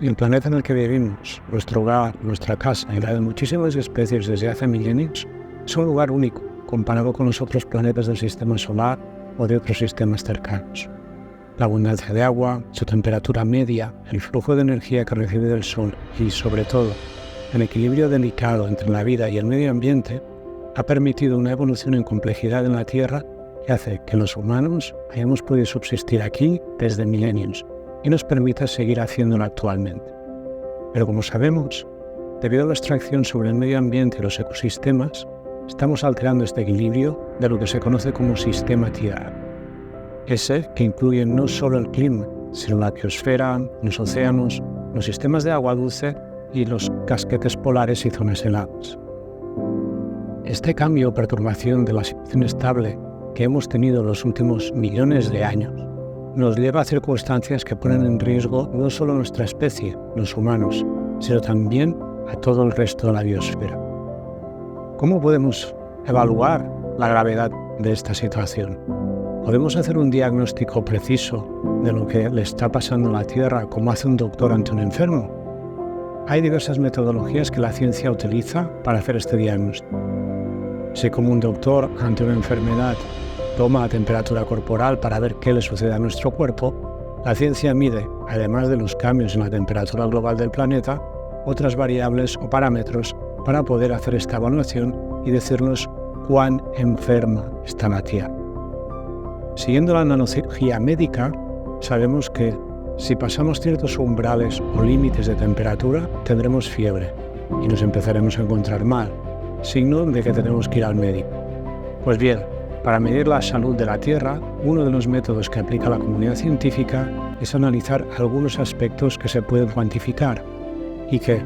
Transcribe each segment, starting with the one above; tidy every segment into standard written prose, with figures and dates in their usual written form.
El planeta en el que vivimos, nuestro hogar, nuestra casa y la de muchísimas especies desde hace milenios, es un lugar único comparado con los otros planetas del sistema solar o de otros sistemas cercanos. La abundancia de agua, su temperatura media, el flujo de energía que recibe del Sol y, sobre todo, el equilibrio delicado entre la vida y el medio ambiente ha permitido una evolución en complejidad en la Tierra que hace que los humanos hayamos podido subsistir aquí desde milenios y nos permita seguir haciéndolo actualmente. Pero como sabemos, debido a la extracción sobre el medio ambiente y los ecosistemas, estamos alterando este equilibrio de lo que se conoce como sistema Tierra. Ese que incluye no solo el clima, sino la biosfera, los océanos, los sistemas de agua dulce y los casquetes polares y zonas heladas. Este cambio o perturbación de la situación estable que hemos tenido en los últimos millones de años nos lleva a circunstancias que ponen en riesgo no solo nuestra especie, los humanos, sino también a todo el resto de la biosfera. ¿Cómo podemos evaluar la gravedad de esta situación? ¿Podemos hacer un diagnóstico preciso de lo que le está pasando a la Tierra como hace un doctor ante un enfermo? Hay diversas metodologías que la ciencia utiliza para hacer este diagnóstico. Si como un doctor ante una enfermedad toma la temperatura corporal para ver qué le sucede a nuestro cuerpo, la ciencia mide, además de los cambios en la temperatura global del planeta, otras variables o parámetros para poder hacer esta evaluación y decirnos cuán enferma está la Tierra. Siguiendo la nanocirugía médica, sabemos que si pasamos ciertos umbrales o límites de temperatura, tendremos fiebre y nos empezaremos a encontrar mal, signo de que tenemos que ir al médico. Pues bien, para medir la salud de la Tierra, uno de los métodos que aplica la comunidad científica es analizar algunos aspectos que se pueden cuantificar y que,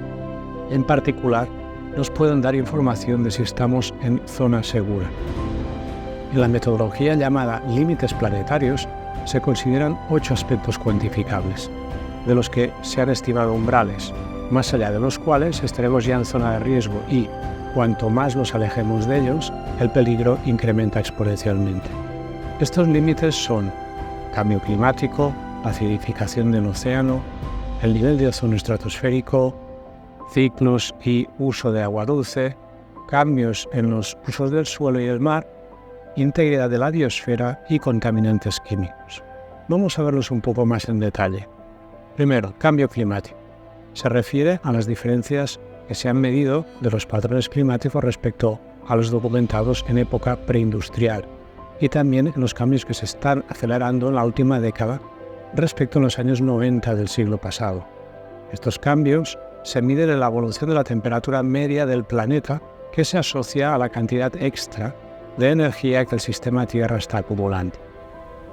en particular, nos pueden dar información de si estamos en zona segura. En la metodología llamada límites planetarios se consideran 8 aspectos cuantificables, de los que se han estimado umbrales, más allá de los cuales estaremos ya en zona de riesgo y, cuanto más nos alejemos de ellos, el peligro incrementa exponencialmente. Estos límites son cambio climático, acidificación del océano, el nivel de ozono estratosférico, ciclos y uso de agua dulce, cambios en los usos del suelo y el mar, integridad de la biosfera y contaminantes químicos. Vamos a verlos un poco más en detalle. Primero, cambio climático. Se refiere a las diferencias que se han medido de los patrones climáticos respecto a los documentados en época preindustrial y también en los cambios que se están acelerando en la última década respecto a los años 90 del siglo pasado. Estos cambios se miden en la evolución de la temperatura media del planeta que se asocia a la cantidad extra de energía que el sistema Tierra está acumulando.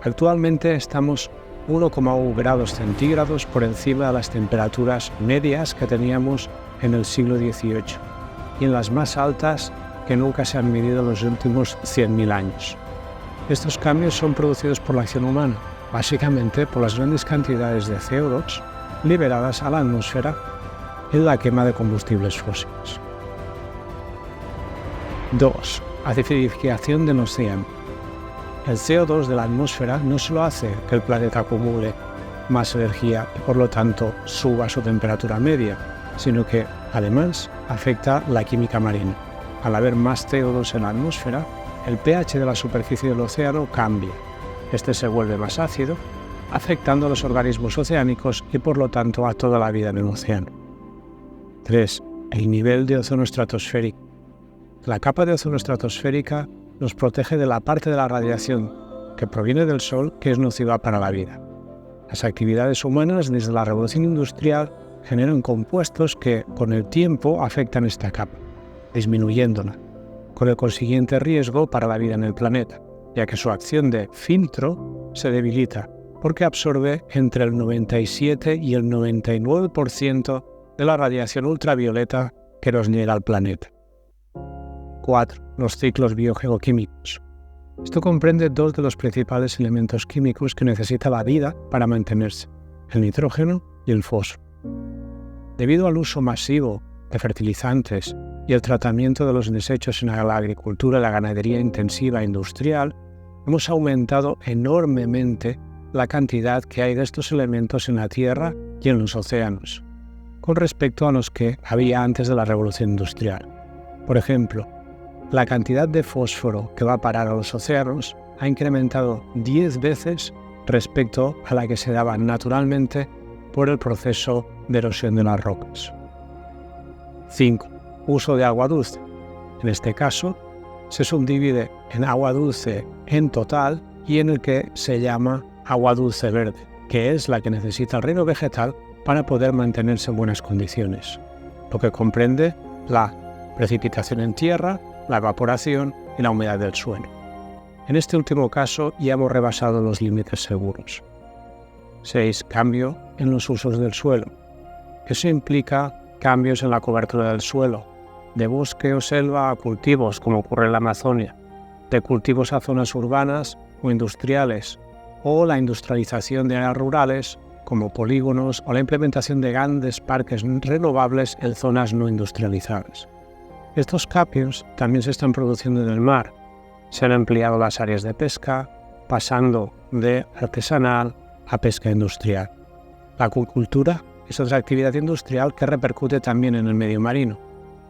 Actualmente estamos 1,1 grados centígrados por encima de las temperaturas medias que teníamos en el siglo XVIII y en las más altas que nunca se han medido en los últimos 100.000 años. Estos cambios son producidos por la acción humana, básicamente por las grandes cantidades de CO2 liberadas a la atmósfera en la quema de combustibles fósiles. 2. Acidificación del océano. El CO2 de la atmósfera no solo hace que el planeta acumule más energía y por lo tanto suba su temperatura media, sino que además afecta la química marina. Al haber más CO2 en la atmósfera, el pH de la superficie del océano cambia. Este se vuelve más ácido, afectando a los organismos oceánicos y por lo tanto a toda la vida en el océano. 3. El nivel de ozono estratosférico. La capa de ozono estratosférica nos protege de la parte de la radiación que proviene del Sol que es nociva para la vida. Las actividades humanas desde la revolución industrial generan compuestos que con el tiempo afectan esta capa, disminuyéndola, con el consiguiente riesgo para la vida en el planeta, ya que su acción de filtro se debilita porque absorbe entre el 97 y el 99% de la radiación ultravioleta que nos llega al planeta. 4. Los ciclos biogeoquímicos. Esto comprende 2 de los principales elementos químicos que necesita la vida para mantenerse, el nitrógeno y el fósforo. Debido al uso masivo de fertilizantes y el tratamiento de los desechos en la agricultura y la ganadería intensiva e industrial, hemos aumentado enormemente la cantidad que hay de estos elementos en la Tierra y en los océanos, con respecto a los que había antes de la revolución industrial. Por ejemplo, la cantidad de fósforo que va a parar a los océanos ha incrementado 10 veces respecto a la que se daba naturalmente por el proceso de erosión de las rocas. 5. Uso de agua dulce. En este caso, se subdivide en agua dulce en total y en el que se llama agua dulce verde, que es la que necesita el reino vegetal para poder mantenerse en buenas condiciones, lo que comprende la precipitación en tierra, la evaporación y la humedad del suelo. En este último caso ya hemos rebasado los límites seguros. 6. Cambio en los usos del suelo. Eso implica cambios en la cobertura del suelo, de bosque o selva a cultivos, como ocurre en la Amazonia, de cultivos a zonas urbanas o industriales, o la industrialización de áreas rurales, como polígonos, o la implementación de grandes parques renovables en zonas no industrializadas. Estos cambios también se están produciendo en el mar. Se han ampliado las áreas de pesca, pasando de artesanal a pesca industrial. La acuicultura es otra actividad industrial que repercute también en el medio marino,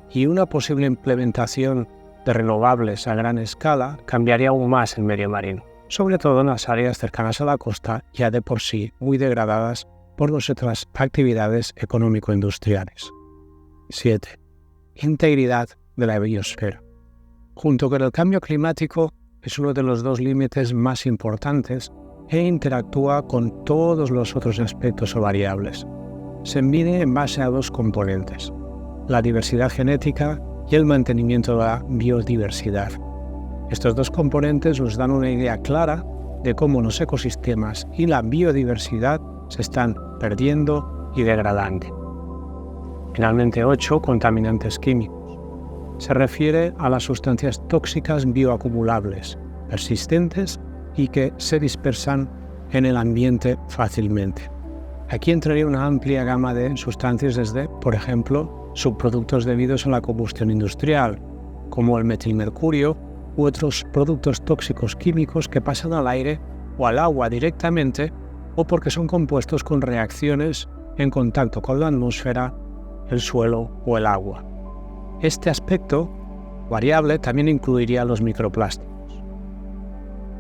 y una posible implementación de renovables a gran escala cambiaría aún más el medio marino, sobre todo en las áreas cercanas a la costa, ya de por sí muy degradadas por nuestras actividades económico-industriales. 7. Integridad de la biosfera. Junto con el cambio climático, es uno de los dos límites más importantes e interactúa con todos los otros aspectos o variables. Se mide en base a dos componentes: la diversidad genética y el mantenimiento de la biodiversidad. Estos dos componentes nos dan una idea clara de cómo los ecosistemas y la biodiversidad se están perdiendo y degradando. Finalmente, 8. Contaminantes químicos. Se refiere a las sustancias tóxicas bioacumulables, persistentes y que se dispersan en el ambiente fácilmente. Aquí entraría una amplia gama de sustancias desde, por ejemplo, subproductos debidos a la combustión industrial, como el metilmercurio u otros productos tóxicos químicos que pasan al aire o al agua directamente, o porque son compuestos con reacciones en contacto con la atmósfera, el suelo o el agua. Este aspecto variable también incluiría los microplásticos.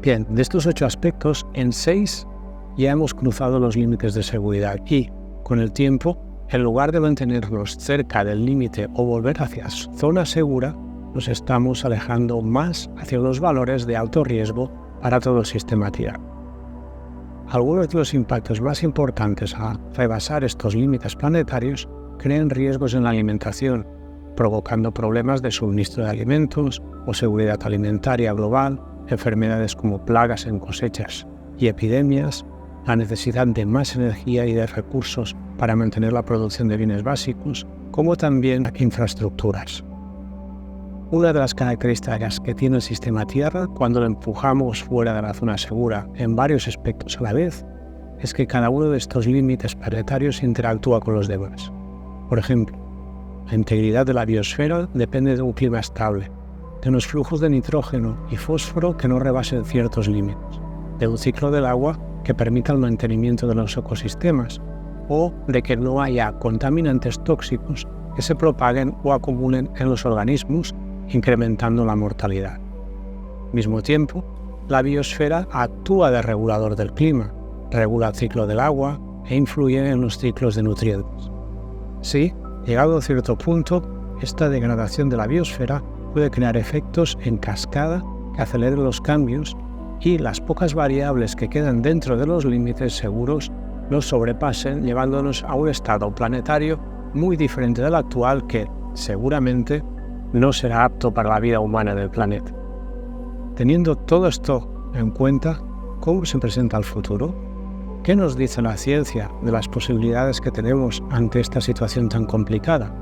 Bien, de estos 8 aspectos, en 6 ya hemos cruzado los límites de seguridad y, con el tiempo, en lugar de mantenernos cerca del límite o volver hacia zona segura, nos estamos alejando más hacia los valores de alto riesgo para todo el sistema tierra. Algunos de los impactos más importantes a rebasar estos límites planetarios crean riesgos en la alimentación, provocando problemas de suministro de alimentos o seguridad alimentaria global, enfermedades como plagas en cosechas y epidemias, la necesidad de más energía y de recursos para mantener la producción de bienes básicos, como también infraestructuras. Una de las características que tiene el sistema Tierra cuando lo empujamos fuera de la zona segura en varios aspectos a la vez es que cada uno de estos límites planetarios interactúa con los demás. Por ejemplo, la integridad de la biosfera depende de un clima estable, de unos flujos de nitrógeno y fósforo que no rebasen ciertos límites, de un ciclo del agua que permita el mantenimiento de los ecosistemas o de que no haya contaminantes tóxicos que se propaguen o acumulen en los organismos, incrementando la mortalidad. Al mismo tiempo, la biosfera actúa de regulador del clima, regula el ciclo del agua e influye en los ciclos de nutrientes. Sí, llegado a cierto punto, esta degradación de la biosfera puede crear efectos en cascada que aceleren los cambios y las pocas variables que quedan dentro de los límites seguros los sobrepasen, llevándonos a un estado planetario muy diferente del actual que, seguramente, no será apto para la vida humana del planeta. Teniendo todo esto en cuenta, ¿cómo se presenta el futuro? ¿Qué nos dice la ciencia de las posibilidades que tenemos ante esta situación tan complicada?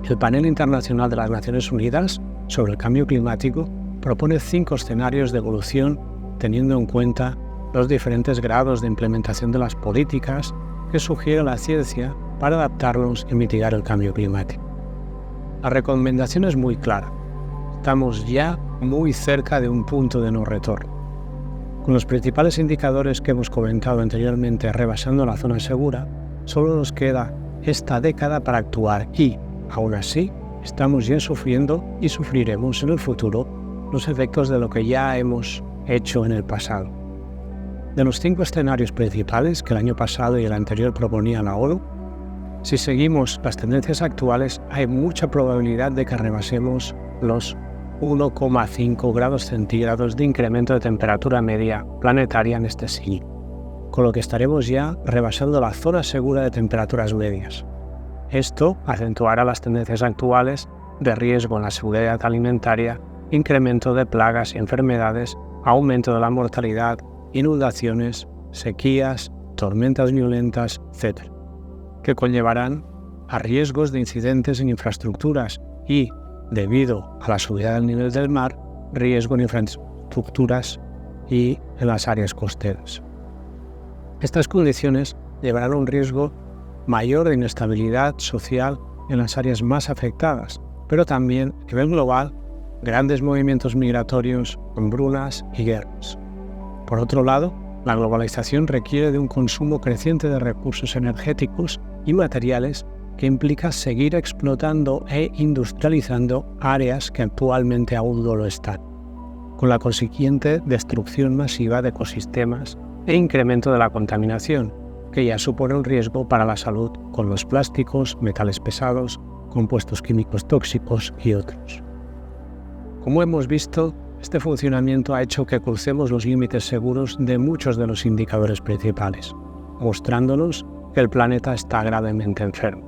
El Panel Internacional de las Naciones Unidas sobre el Cambio Climático propone 5 escenarios de evolución teniendo en cuenta los diferentes grados de implementación de las políticas que sugiere la ciencia para adaptarnos y mitigar el cambio climático. La recomendación es muy clara. Estamos ya muy cerca de un punto de no retorno. Con los principales indicadores que hemos comentado anteriormente rebasando la zona segura, solo nos queda esta década para actuar y, aún así, estamos ya sufriendo y sufriremos en el futuro los efectos de lo que ya hemos hecho en el pasado. De los 5 escenarios principales que el año pasado y el anterior proponía la ONU, si seguimos las tendencias actuales, hay mucha probabilidad de que rebasemos los 1,5 grados centígrados de incremento de temperatura media planetaria en este siglo, con lo que estaremos ya rebasando la zona segura de temperaturas medias. Esto acentuará las tendencias actuales de riesgo en la seguridad alimentaria, incremento de plagas y enfermedades, aumento de la mortalidad, inundaciones, sequías, tormentas violentas, etc., que conllevarán a riesgos de incidentes en infraestructuras y, debido a la subida del nivel del mar, riesgo en infraestructuras y en las áreas costeras. Estas condiciones llevarán a un riesgo mayor de inestabilidad social en las áreas más afectadas, pero también a nivel global, grandes movimientos migratorios, hambrunas y guerras. Por otro lado, la globalización requiere de un consumo creciente de recursos energéticos y materiales que implica seguir explotando e industrializando áreas que actualmente aún no lo están, con la consiguiente destrucción masiva de ecosistemas e incremento de la contaminación, que ya supone un riesgo para la salud con los plásticos, metales pesados, compuestos químicos tóxicos y otros. Como hemos visto, este funcionamiento ha hecho que crucemos los límites seguros de muchos de los indicadores principales, mostrándonos que el planeta está gravemente enfermo.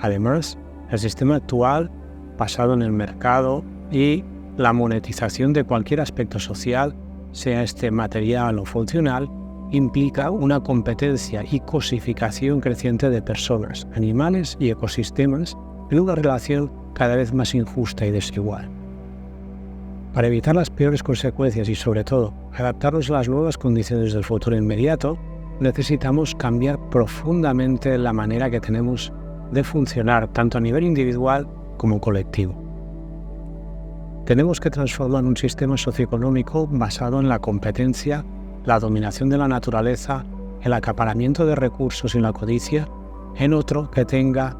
Además, el sistema actual, basado en el mercado y la monetización de cualquier aspecto social, sea este material o funcional, implica una competencia y cosificación creciente de personas, animales y ecosistemas en una relación cada vez más injusta y desigual. Para evitar las peores consecuencias y, sobre todo, adaptarnos a las nuevas condiciones del futuro inmediato, necesitamos cambiar profundamente la manera que tenemos de funcionar tanto a nivel individual como colectivo. Tenemos que transformar un sistema socioeconómico basado en la competencia, la dominación de la naturaleza, el acaparamiento de recursos y la codicia, en otro que tenga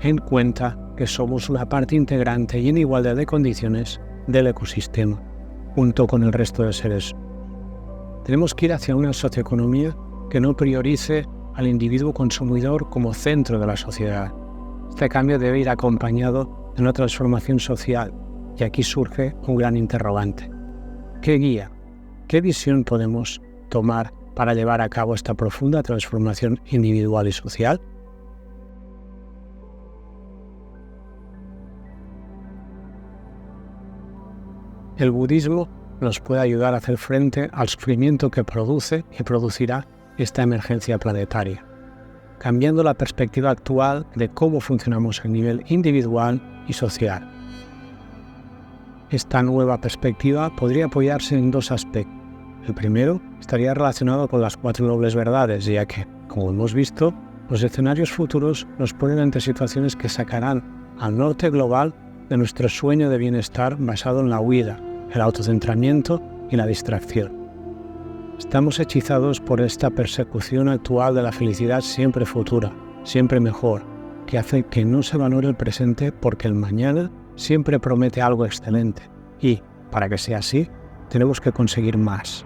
en cuenta que somos una parte integrante y en igualdad de condiciones del ecosistema, junto con el resto de seres. Tenemos que ir hacia una socioeconomía que no priorice al individuo consumidor como centro de la sociedad. Este cambio debe ir acompañado de una transformación social, y aquí surge un gran interrogante. ¿Qué guía? ¿Qué visión podemos tomar para llevar a cabo esta profunda transformación individual y social? El budismo nos puede ayudar a hacer frente al sufrimiento que produce y producirá esta emergencia planetaria, cambiando la perspectiva actual de cómo funcionamos a nivel individual y social. Esta nueva perspectiva podría apoyarse en 2 aspectos. El primero estaría relacionado con las 4 nobles verdades, ya que, como hemos visto, los escenarios futuros nos ponen ante situaciones que sacarán al norte global de nuestro sueño de bienestar basado en la huida, el autocentramiento y la distracción. Estamos hechizados por esta persecución actual de la felicidad siempre futura, siempre mejor, que hace que no se valore el presente porque el mañana siempre promete algo excelente. Y, para que sea así, tenemos que conseguir más: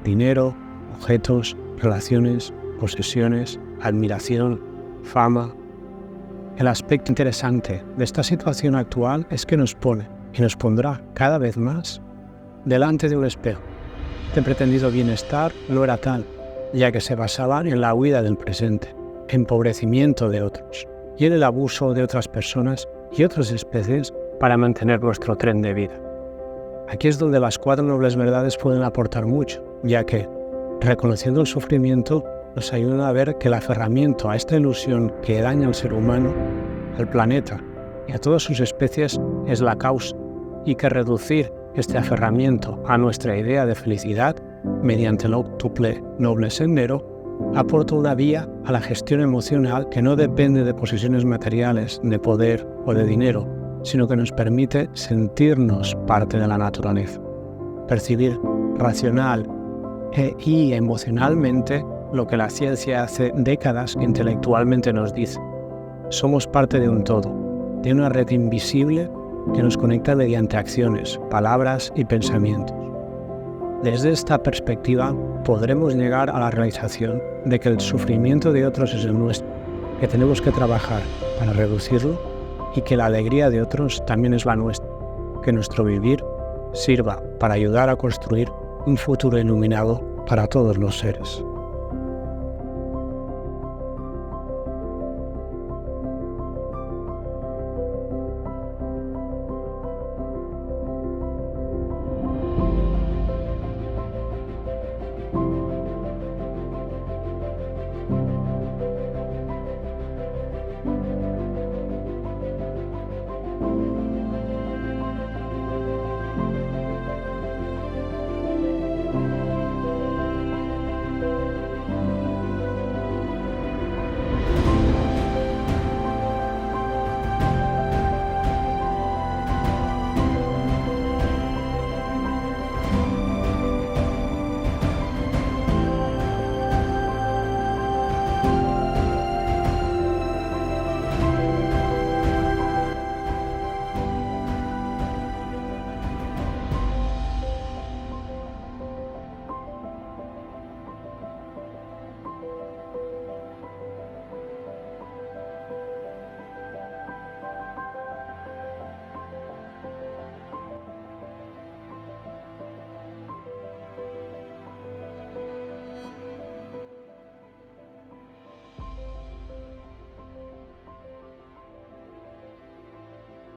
dinero, objetos, relaciones, posesiones, admiración, fama. El aspecto interesante de esta situación actual es que nos pone y nos pondrá cada vez más delante de un espejo. Este pretendido bienestar no era tal, ya que se basaba en la huida del presente, empobrecimiento de otros y en el abuso de otras personas y otras especies para mantener nuestro tren de vida. Aquí es donde las 4 nobles verdades pueden aportar mucho, ya que, reconociendo el sufrimiento, nos ayudan a ver que el aferramiento a esta ilusión que daña al ser humano, al planeta y a todas sus especies es la causa, y que reducir este aferramiento a nuestra idea de felicidad mediante el octuple noble sendero aporta una vía a la gestión emocional que no depende de posiciones materiales, de poder o de dinero, sino que nos permite sentirnos parte de la naturaleza, percibir racional y emocionalmente lo que la ciencia hace décadas intelectualmente nos dice, Somos parte de un todo, de una red invisible que nos conecta mediante acciones, palabras y pensamientos. Desde esta perspectiva, podremos llegar a la realización de que el sufrimiento de otros es el nuestro, que tenemos que trabajar para reducirlo y que la alegría de otros también es la nuestra, que nuestro vivir sirva para ayudar a construir un futuro iluminado para todos los seres.